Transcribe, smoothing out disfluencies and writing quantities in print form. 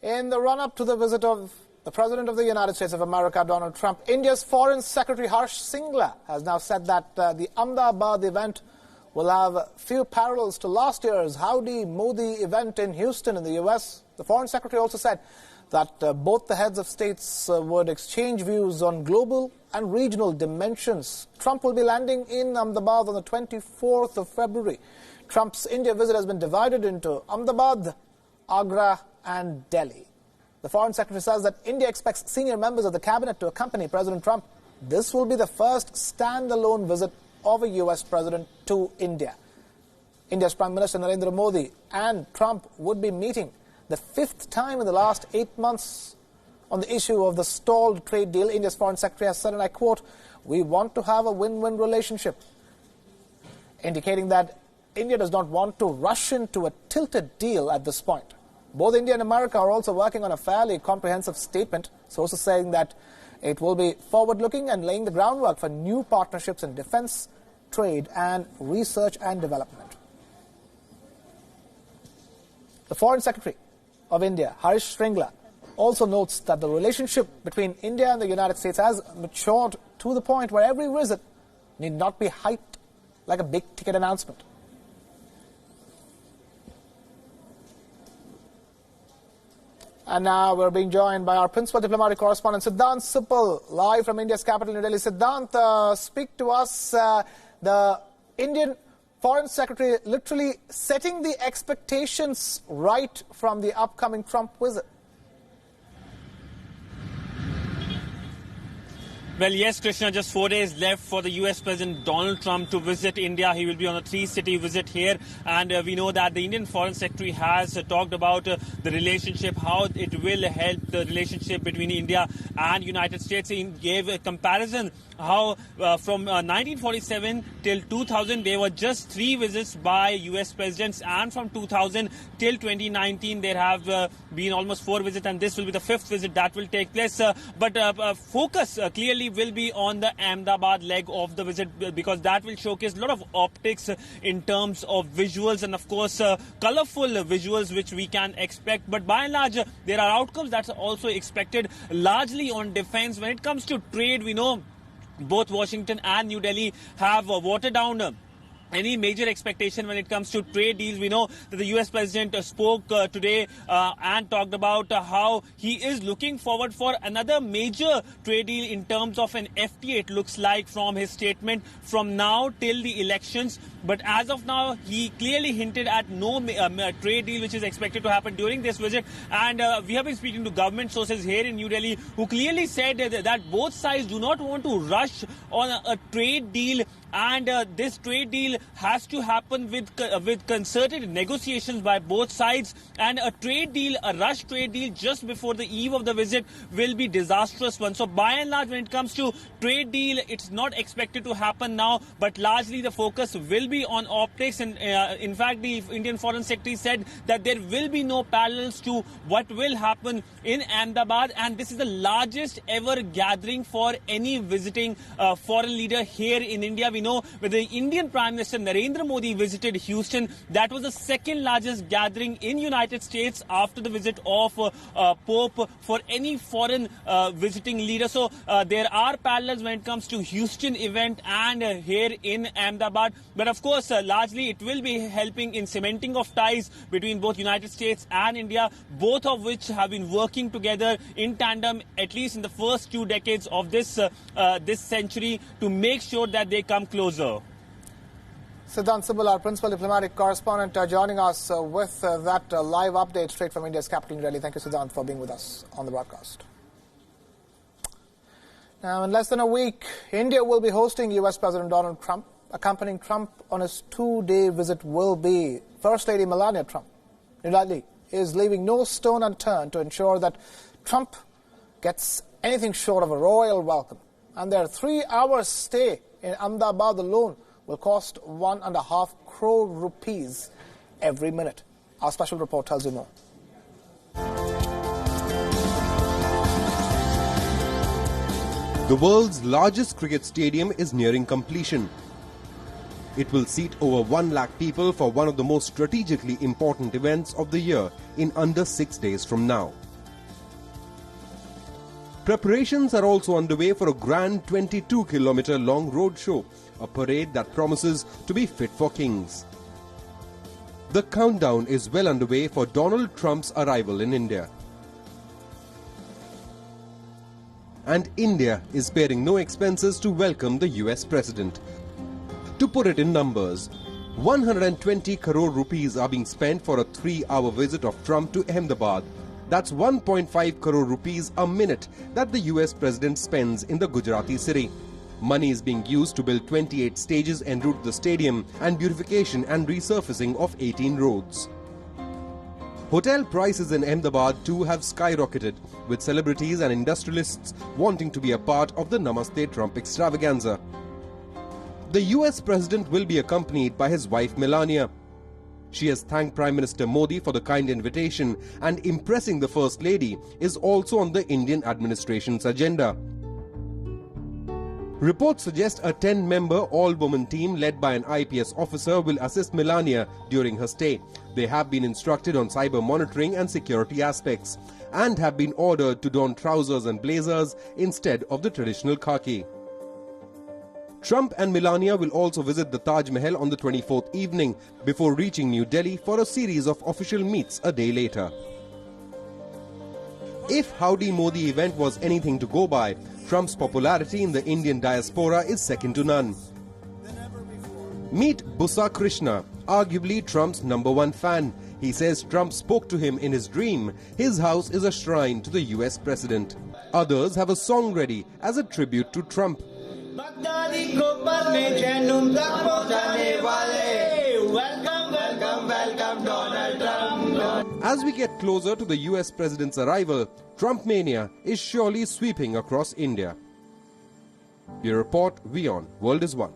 In the run-up to the visit of the President of the United States of America, Donald Trump, India's Foreign Secretary Harsh Shringla has now said that the Ahemdabad event will have few parallels to last year's Howdy Modi event in Houston in the US. The Foreign Secretary also said that both the heads of states would exchange views on global and regional dimensions. Trump will be landing in Ahemdabad on the 24th of February. Trump's India visit has been divided into Ahemdabad, Agra and Delhi. The Foreign Secretary says that India expects senior members of the cabinet to accompany President Trump. This will be the first standalone visit of a US president to India. India's Prime Minister Narendra Modi and Trump would be meeting the fifth time in the last 8 months on the issue of the stalled trade deal. India's Foreign Secretary has said, and I quote, "We want to have a win-win relationship," indicating that India does not want to rush into a tilted deal at this point. Both India and America are also working on a fairly comprehensive statement, sources saying that it will be forward-looking and laying the groundwork for new partnerships in defense, trade and research and development. The Foreign Secretary of India, Harsh Shringla, also notes that the relationship between India and the United States has matured to the point where every visit need not be hyped like a big-ticket announcement. And now we're being joined by our principal diplomatic correspondent, Siddhant Suppal, live from India's capital, New Delhi. Siddhant, speak to us. The Indian Foreign Secretary literally setting the expectations right from the upcoming Trump visit. Well, yes, Krishna, just 4 days left for the US President Donald Trump to visit India. He will be on a 3-city visit here. And we know that the Indian Foreign Secretary has talked about the relationship, how it will help the relationship between India and United States. He gave a comparison how from 1947 till 2000, there were just 3 visits by US presidents. And from 2000 till 2019, there have been almost 4 visits. And this will be the 5th visit that will take place. But focus clearly will be on the Ahemdabad leg of the visit, because that will showcase a lot of optics in terms of visuals and, of course, colorful visuals which we can expect. But by and large, there are outcomes that's also expected largely on defense. When it comes to trade, we know both Washington and New Delhi have watered down any major expectation when it comes to trade deals. We know that the US President spoke today and talked about how he is looking forward for another major trade deal in terms of an FTA, it looks like, from his statement from now till the elections. But as of now, he clearly hinted at no trade deal which is expected to happen during this visit. And we have been speaking to government sources here in New Delhi who clearly said that both sides do not want to rush on a trade deal. And this trade deal has to happen with concerted negotiations by both sides. And a trade deal, a rush trade deal just before the eve of the visit will be disastrous one. So by and large, when it comes to trade deal, it's not expected to happen now, but largely the focus will be on optics. And in fact, the Indian Foreign Secretary said that there will be no parallels to what will happen in Ahemdabad. And this is the largest ever gathering for any visiting foreign leader here in India. We know when the Indian Prime Minister Narendra Modi visited Houston, that was the second largest gathering in United States after the visit of Pope for any foreign visiting leader. So there are parallels when it comes to Houston event and here in Ahemdabad. But of course, largely it will be helping in cementing of ties between both United States and India, both of which have been working together in tandem at least in the first 2 decades of this century to make sure that they come closer. Siddhant Suppal, our principal diplomatic correspondent, joining us with that live update straight from India's capital, New Delhi. Thank you, Siddhant, for being with us on the broadcast. Now, in less than a week, India will be hosting US President Donald Trump. Accompanying Trump on his 2-day visit will be First Lady Melania Trump. New Delhi is leaving no stone unturned to ensure that Trump gets anything short of a royal welcome. And their 3-hour stay in Ahemdabad alone will cost 1.5 crore rupees every minute. Our special report tells you more. The world's largest cricket stadium is nearing completion. It will seat over 1 lakh people for one of the most strategically important events of the year in under 6 days from now. Preparations are also underway for a grand 22-kilometer long roadshow, a parade that promises to be fit for kings. The countdown is well underway for Donald Trump's arrival in India. And India is sparing no expenses to welcome the US president. To put it in numbers, 120 crore rupees are being spent for a 3-hour visit of Trump to Ahemdabad. That's 1.5 crore rupees a minute that the US president spends in the Gujarati city. Money is being used to build 28 stages en route to the stadium and beautification and resurfacing of 18 roads. Hotel prices in Ahemdabad too have skyrocketed, with celebrities and industrialists wanting to be a part of the Namaste Trump extravaganza. The US president will be accompanied by his wife Melania. She has thanked Prime Minister Modi for the kind invitation, and impressing the First Lady is also on the Indian administration's agenda. Reports suggest a 10-member all-woman team led by an IPS officer will assist Melania during her stay. They have been instructed on cyber monitoring and security aspects, and have been ordered to don trousers and blazers instead of the traditional khaki. Trump and Melania will also visit the Taj Mahal on the 24th evening before reaching New Delhi for a series of official meets a day later. If Howdy Modi event was anything to go by, Trump's popularity in the Indian diaspora is second to none. Meet Busa Krishna, arguably Trump's #1 fan. He says Trump spoke to him in his dream. His house is a shrine to the US president. Others have a song ready as a tribute to Trump. Welcome, welcome, welcome, Donald Trump. As we get closer to the US president's arrival, Trump mania is surely sweeping across India. Bureau Report, WION World is One.